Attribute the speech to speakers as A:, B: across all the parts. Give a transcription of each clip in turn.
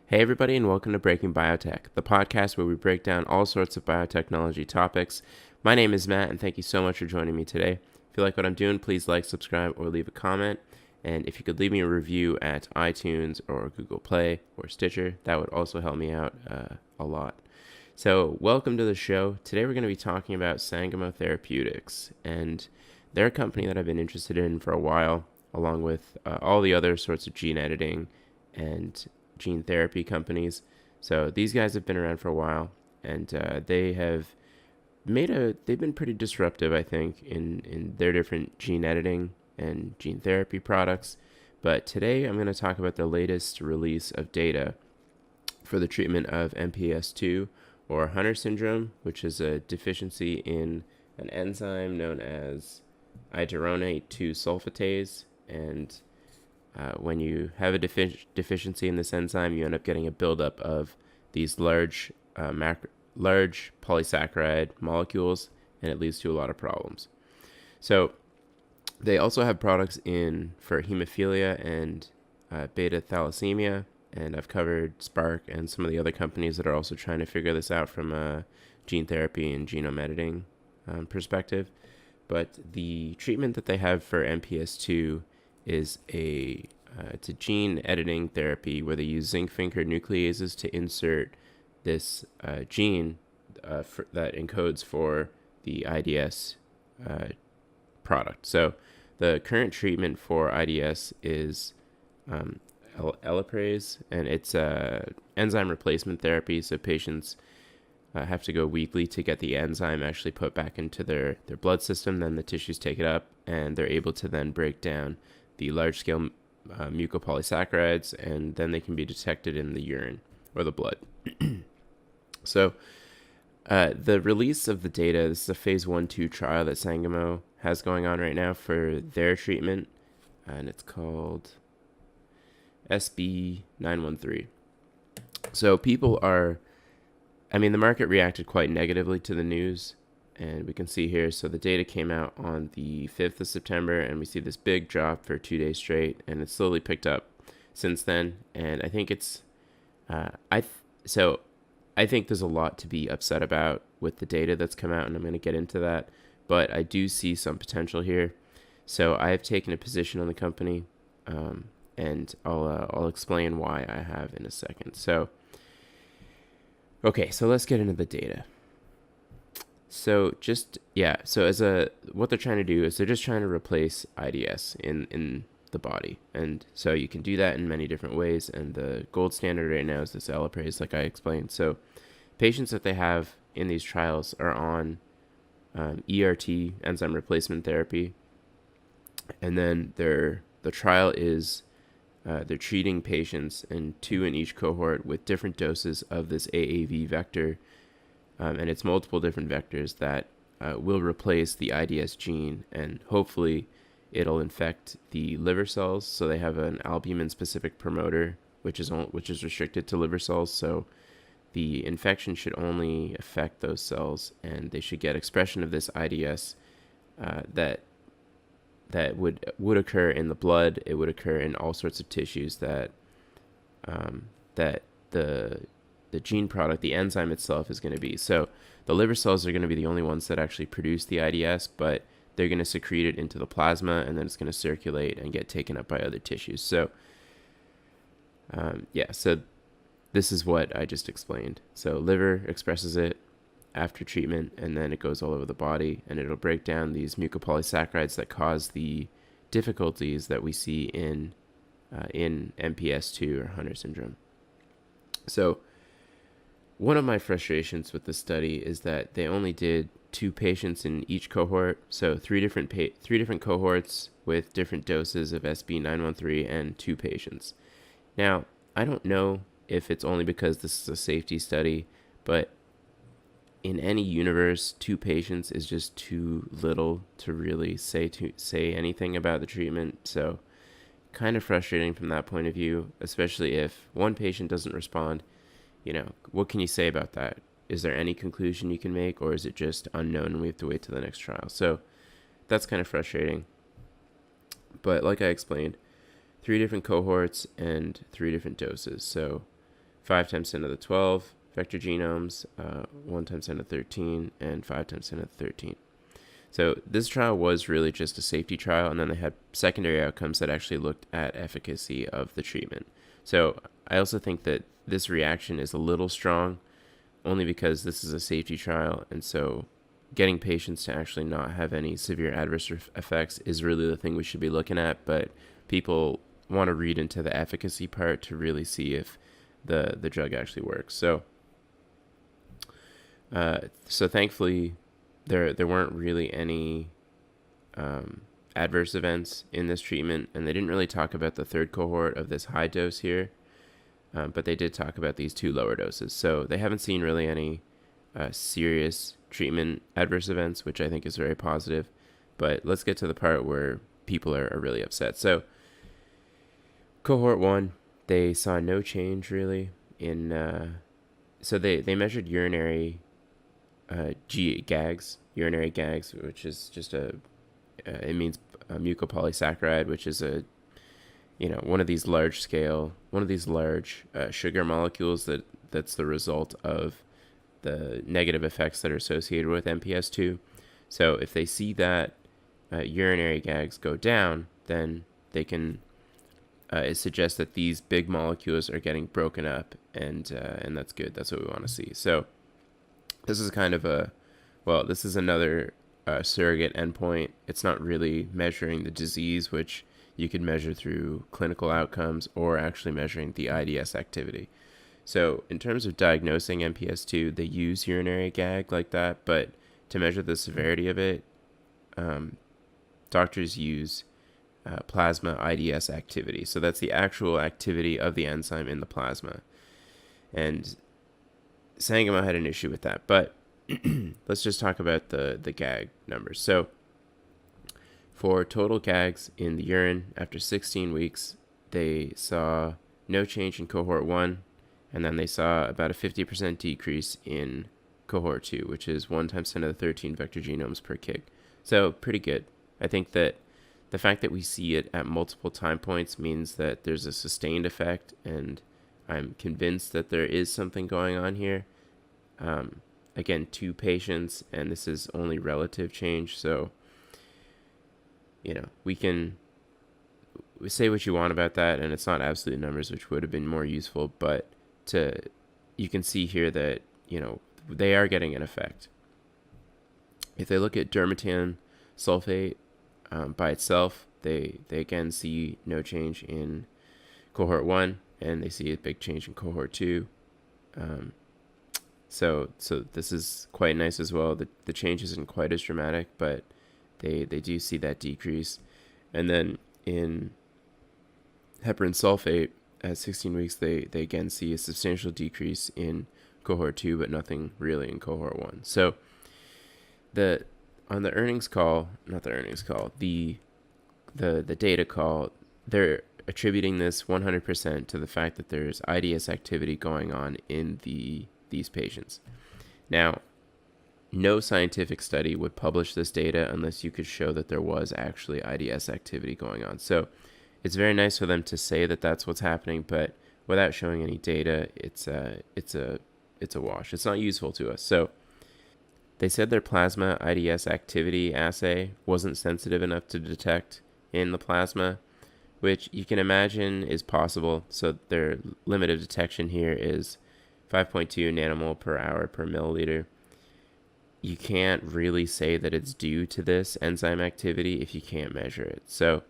A: Hey, everybody, and welcome to Breaking Biotech, the podcast where we break down all sorts of biotechnology topics. My name is Matt, and thank you so much for joining me today. If you like what I'm doing, please like, subscribe, or leave a comment. And if you could leave me a review at iTunes or Google Play or Stitcher, that would also help me out a lot. So, welcome to the show. Today we're going to be talking about Sangamo Therapeutics, and they're a company that I've been interested in for a while, along with all the other sorts of gene editing and gene therapy companies. So these guys have been around for a while, and they've been pretty disruptive, I think, in their different gene editing and gene therapy products. But today I'm going to talk about the latest release of data for the treatment of MPS II, or Hunter syndrome, which is a deficiency in an enzyme known as iduronate 2 sulfatase. And when you have a deficiency in this enzyme, you end up getting a buildup of these large polysaccharide molecules, and it leads to a lot of problems. So they also have products for hemophilia and beta thalassemia, and I've covered Spark and some of the other companies that are also trying to figure this out from a gene therapy and genome editing perspective. But the treatment that they have for MPS II is it's a gene editing therapy where they use zinc finger nucleases to insert this gene that encodes for the IDS product. So the current treatment for IDS is Elaprase, and it's enzyme replacement therapy. So patients have to go weekly to get the enzyme actually put back into their blood system. Then the tissues take it up, and they're able to then break down the large-scale mucopolysaccharides, and then they can be detected in the urine or the blood. So the release of the data, this is a phase 1/2 trial that Sangamo has going on right now for their treatment, and it's called SB-913. So the market reacted quite negatively to the news, and we can see here, so the data came out on the 5th of September, and we see this big drop for 2 days straight, and it's slowly picked up since then. And I think I think there's a lot to be upset about with the data that's come out, and I'm going to get into that. But I do see some potential here. So I've taken a position on the company, and I'll explain why I have in a second. So, okay, so let's get into the data. So what they're trying to do is they're just trying to replace IDS in the body. And so you can do that in many different ways. And the gold standard right now is this Elaprase, like I explained. So patients that they have in these trials are on ERT, enzyme replacement therapy. And then the trial is they're treating patients, and 2 in each cohort, with different doses of this AAV vector. And it's multiple different vectors that will replace the IDS gene, and hopefully it'll infect the liver cells. So they have an albumin-specific promoter, which is restricted to liver cells. So the infection should only affect those cells, and they should get expression of this IDS that would occur in the blood. It would occur in all sorts of tissues that the gene product, the enzyme itself, is going to be. So the liver cells are going to be the only ones that actually produce the IDS, but they're going to secrete it into the plasma, and then it's going to circulate and get taken up by other tissues. So so this is what I just explained. So liver expresses it after treatment, and then it goes all over the body, and it'll break down these mucopolysaccharides that cause the difficulties that we see in MPS II, or Hunter syndrome. So one of my frustrations with this study is that they only did 2 patients in each cohort, so three different cohorts with different doses of SB-913 and 2 patients. Now, I don't know if it's only because this is a safety study, but in any universe, 2 patients is just too little to really say anything about the treatment. So kind of frustrating from that point of view, especially if 1 patient doesn't respond. What can you say about that? Is there any conclusion you can make, or is it just unknown and we have to wait till the next trial? So that's kind of frustrating. But like I explained, 3 different cohorts and 3 different doses. So 5 times 10 to the 12 vector genomes, 1 times 10 to the 13, and 5 times 10 to the 13. So this trial was really just a safety trial, and then they had secondary outcomes that actually looked at efficacy of the treatment. So I also think that this reaction is a little strong, only because this is a safety trial, and so getting patients to actually not have any severe adverse effects is really the thing we should be looking at, but people want to read into the efficacy part to really see if the drug actually works. So thankfully, there weren't really any adverse events in this treatment, and they didn't really talk about the third cohort of this high dose here, but they did talk about these 2 lower doses. So they haven't seen really any serious treatment adverse events, which I think is very positive. But let's get to the part where people are really upset. So cohort 1, they saw no change really in so they measured urinary GAGs, which is just it means a mucopolysaccharide, which is one of these large sugar molecules that's the result of the negative effects that are associated with MPS II. So if they see that urinary GAGs go down, then they can it suggests that these big molecules are getting broken up, and that's good. That's what we want to see. So this is kind of this is another surrogate endpoint. It's not really measuring the disease, which you could measure through clinical outcomes or actually measuring the IDS activity. So in terms of diagnosing MPS II, they use urinary GAG like that, but to measure the severity of it, doctors use plasma IDS activity. So that's the actual activity of the enzyme in the plasma. And Sangamo had an issue with that, but let's just talk about the GAG numbers. So for total GAGs in the urine after 16 weeks, they saw no change in cohort 1, and then they saw about a 50% decrease in cohort 2, which is 1 times 10 to the 13 vector genomes per kg. So pretty good. I think that the fact that we see it at multiple time points means that there's a sustained effect, and I'm convinced that there is something going on here. Again, 2 patients, and this is only relative change, so we can say what you want about that, and it's not absolute numbers, which would have been more useful, but you can see here that they are getting an effect. If they look at dermatan sulfate by itself, they again see no change in cohort 1, and they see a big change in cohort 2. So this is quite nice as well. The change isn't quite as dramatic, but they do see that decrease. And then in heparan sulfate at 16 weeks, they again see a substantial decrease in cohort 2, but nothing really in cohort 1. So the data call, they're attributing this 100% to the fact that there's IDS activity going on in these patients. Now, no scientific study would publish this data unless you could show that there was actually IDS activity going on. So it's very nice for them to say that that's what's happening, but without showing any data, it's a wash. It's not useful to us. So they said their plasma IDS activity assay wasn't sensitive enough to detect in the plasma, which you can imagine is possible. So their limit of detection here is 5.2 nanomole per hour per milliliter. You can't really say that it's due to this enzyme activity if you can't measure it. So,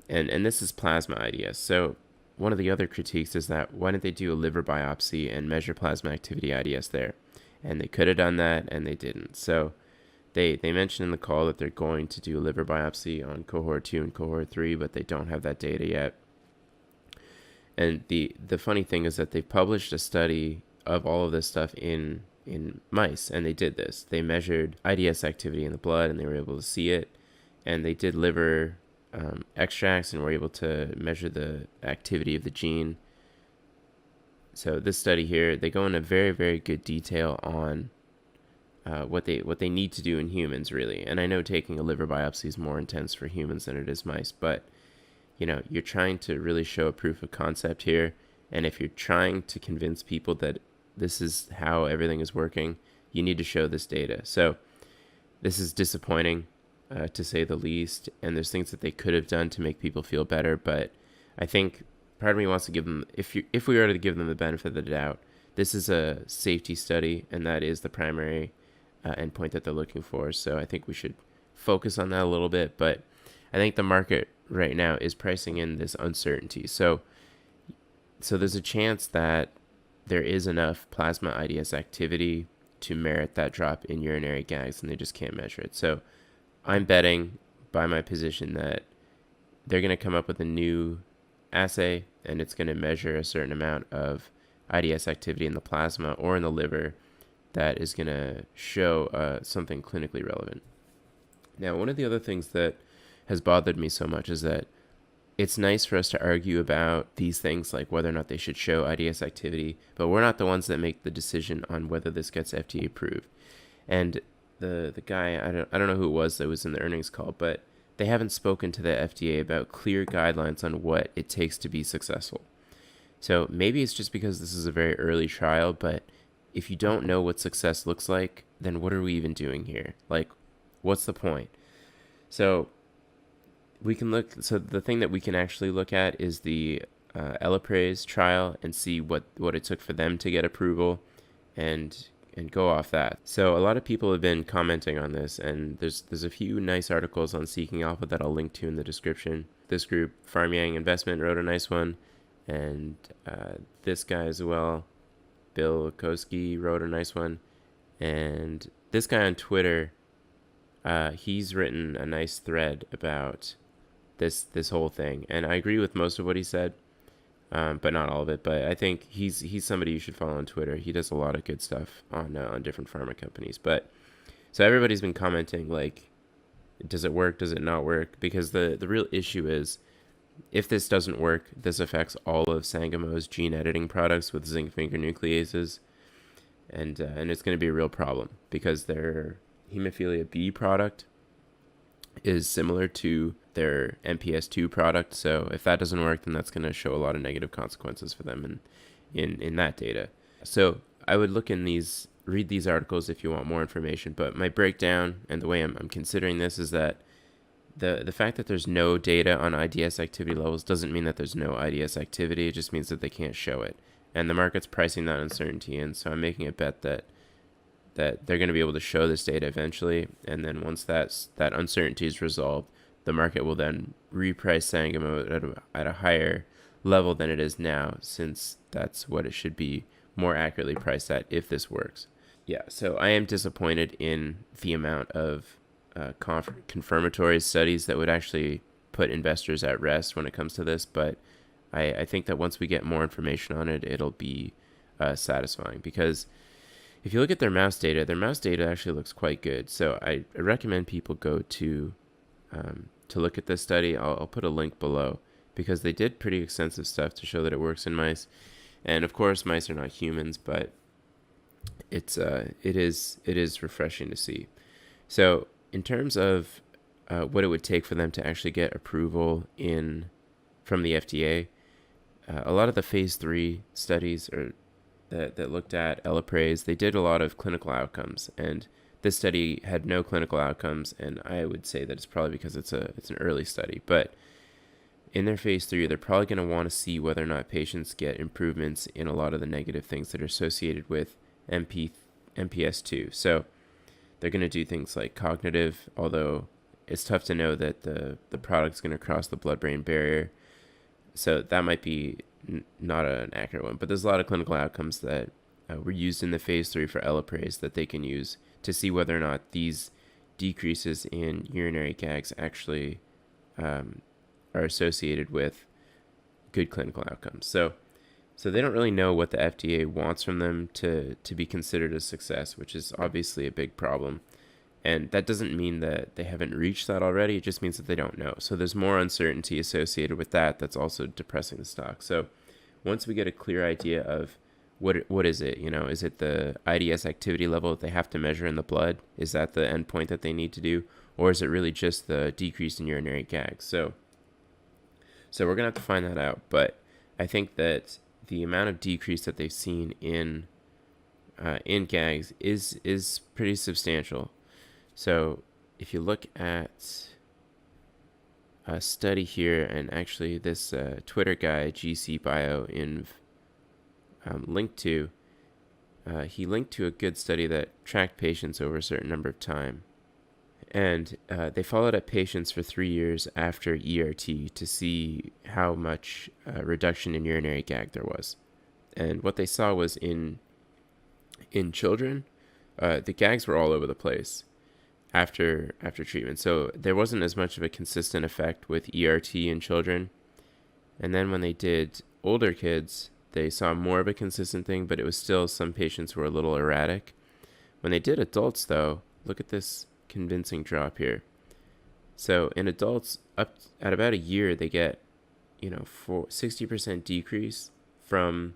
A: and this is plasma IDS. So one of the other critiques is that why didn't they do a liver biopsy and measure plasma activity IDS there? And they could have done that, and they didn't. So they mentioned in the call that they're going to do a liver biopsy on cohort 2 and cohort 3, but they don't have that data yet. And the funny thing is that they've published a study of all of this stuff in mice, and they did this. They measured IDS activity in the blood, and they were able to see it. And they did liver extracts and were able to measure the activity of the gene. So this study here, they go into very, very good detail on what they need to do in humans, really. And I know taking a liver biopsy is more intense for humans than it is mice, but you're trying to really show a proof of concept here, And if you're trying to convince people that this is how everything is working, you need to show this data. So this is disappointing, to say the least. And there's things that they could have done to make people feel better. But I think part of me wants to give them, if we were to give them the benefit of the doubt, this is a safety study, and that is the primary endpoint that they're looking for. So I think we should focus on that a little bit. But I think the market right now is pricing in this uncertainty. So there's a chance that there is enough plasma IDS activity to merit that drop in urinary GAGs, and they just can't measure it. So I'm betting by my position that they're going to come up with a new assay, and it's going to measure a certain amount of IDS activity in the plasma or in the liver that is going to show something clinically relevant. Now, one of the other things that has bothered me so much is that it's nice for us to argue about these things, like whether or not they should show IDS activity, but we're not the ones that make the decision on whether this gets FDA approved. And the guy, I don't know who it was that was in the earnings call, but they haven't spoken to the FDA about clear guidelines on what it takes to be successful. So maybe it's just because this is a very early trial, but if you don't know what success looks like, then what are we even doing here? Like, what's the point? So we can look, so the thing that we can actually look at is the Elaprase trial and see what it took for them to get approval and go off that. So a lot of people have been commenting on this, and there's a few nice articles on Seeking Alpha that I'll link to in the description. This group, Farm Yang Investment, wrote a nice one, and this guy as well, Bill Koski, wrote a nice one, and this guy on Twitter, he's written a nice thread about this whole thing, and I agree with most of what he said, but not all of it. But I think he's somebody you should follow on Twitter. He does a lot of good stuff on different pharma companies. But so everybody's been commenting, like, does it work? Does it not work? Because the real issue is, if this doesn't work, this affects all of Sangamo's gene editing products with zinc finger nucleases, and it's going to be a real problem because their hemophilia B product is similar to their MPS II product. So if that doesn't work, then that's going to show a lot of negative consequences for them in that data. So I would read these articles if you want more information. But my breakdown and the way I'm considering this is that the fact that there's no data on IDS activity levels doesn't mean that there's no IDS activity. It just means that they can't show it. And the market's pricing that uncertainty in. So I'm making a bet that they're going to be able to show this data eventually. And then once that uncertainty is resolved, the market will then reprice Sangamo at a higher level than it is now, since that's what it should be more accurately priced at if this works. Yeah, so I am disappointed in the amount of confirmatory studies that would actually put investors at rest when it comes to this, but I think that once we get more information on it, it'll be satisfying. Because if you look at their mouse data actually looks quite good. So I recommend people go to look at this study. I'll put a link below, because they did pretty extensive stuff to show that it works in mice. And of course, mice are not humans, but it is refreshing to see. So in terms of what it would take for them to actually get approval from the FDA, a lot of the phase 3 studies that looked at Elaprase, they did a lot of clinical outcomes, and this study had no clinical outcomes, and I would say that it's probably because it's an early study. But in their phase 3, they're probably going to want to see whether or not patients get improvements in a lot of the negative things that are associated with MPS II. So they're going to do things like cognitive, although it's tough to know that the product's going to cross the blood-brain barrier. So that might be not an accurate one. But there's a lot of clinical outcomes that were used in the phase 3 for Elaprase that they can use to see whether or not these decreases in urinary GAGs actually are associated with good clinical outcomes. So they don't really know what the FDA wants from them to be considered a success, which is obviously a big problem. And that doesn't mean that they haven't reached that already. It just means that they don't know. So there's more uncertainty associated with that that's also depressing the stock. So once we get a clear idea of what is it, is it the IDS activity level that they have to measure in the blood? Is that the endpoint that they need to do? Or is it really just the decrease in urinary GAGs? So we're going to have to find that out. But I think that the amount of decrease that they've seen in GAGs is pretty substantial. So if you look at a study here, and actually this Twitter guy, GC Bio Inv, linked to, he linked to a good study that tracked patients over a certain number of time. And they followed up patients for 3 years after ERT to see how much reduction in urinary GAG there was. And what they saw was in children, the GAGs were all over the place after treatment. So there wasn't as much of a consistent effect with ERT in children. And then when they did older kids, they saw more of a consistent thing, but it was still some patients were a little erratic. When they did adults, though, look at this convincing drop here. So in adults, up at about a year, they get 60% decrease from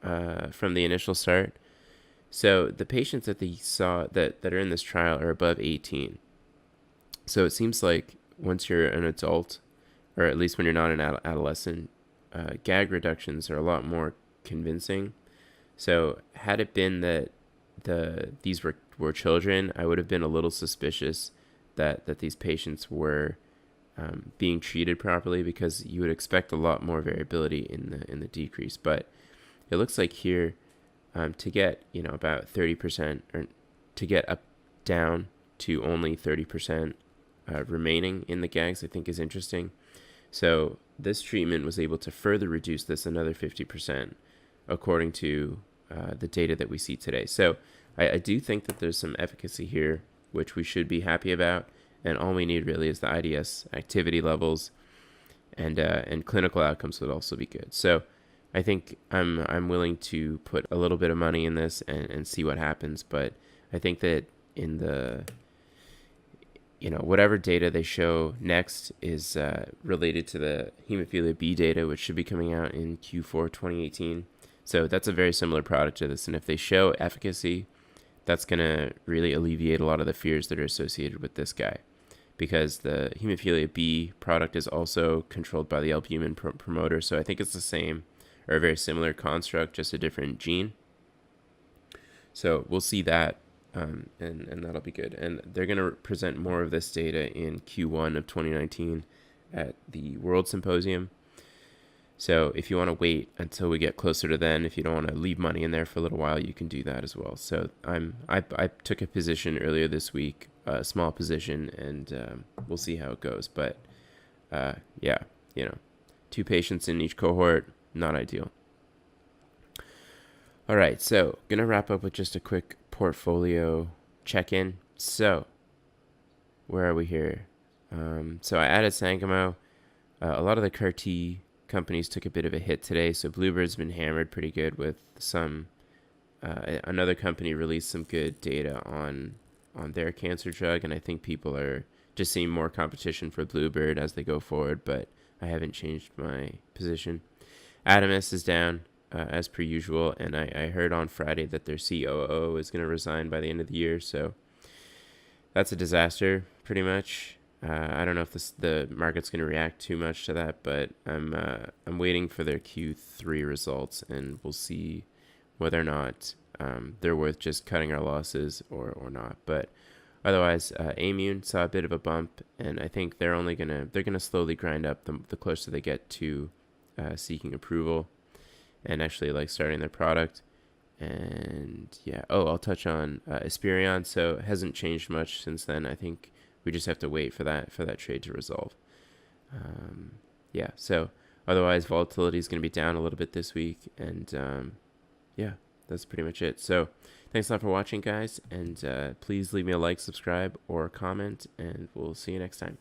A: the initial start. So the patients that they saw that are in this trial are above 18. So it seems like once you're an adult, or at least when you're not an adolescent, GAG reductions are a lot more convincing. So had it been that these were children, I would have been a little suspicious that these patients were being treated properly, because you would expect a lot more variability in the decrease. But it looks like here, to get about 30%, or to get up down to only 30% remaining in the GAGs, I think is interesting. So this treatment was able to further reduce this another 50%, according to the data that we see today. So I do think that there's some efficacy here, which we should be happy about. And all we need really is the IDS activity levels, and clinical outcomes would also be good. So I think I'm willing to put a little bit of money in this and see what happens. But I think that in the whatever data they show next is related to the hemophilia B data, which should be coming out in Q4 2018. So that's a very similar product to this. And if they show efficacy, that's going to really alleviate a lot of the fears that are associated with this guy, because the hemophilia B product is also controlled by the albumin promoter. So I think it's the same, or a very similar construct, just a different gene. So we'll see that, and that'll be good. And they're going to present more of this data in Q1 of 2019 at the World Symposium. So if you want to wait until we get closer to then, if you don't want to leave money in there for a little while, you can do that as well. So I took a position earlier this week, a small position, and we'll see how it goes. But yeah, 2 patients in each cohort, not ideal. All right, so gonna wrap up with just a quick portfolio check-in. So where are we here? So I added Sangamo. A lot of the CAR-T companies took a bit of a hit today. So Bluebird's been hammered pretty good with some. Another company released some good data on their cancer drug, and I think people are just seeing more competition for Bluebird as they go forward. But I haven't changed my position. Adamus is down as per usual, and I heard on Friday that their COO is going to resign by the end of the year. So that's a disaster, pretty much. I don't know if the market's going to react too much to that, but I'm waiting for their Q3 results, and we'll see whether or not they're worth just cutting our losses or not. But otherwise, Aimune saw a bit of a bump, and I think they're gonna slowly grind up the closer they get to seeking approval and actually starting their product. And yeah, I'll touch on Esperion. So it hasn't changed much since then. I think we just have to wait for that trade to resolve. Yeah, so otherwise volatility is going to be down a little bit this week, and yeah, that's pretty much it. So thanks a lot for watching, guys, and please leave me a like, subscribe, or comment, and we'll see you next time.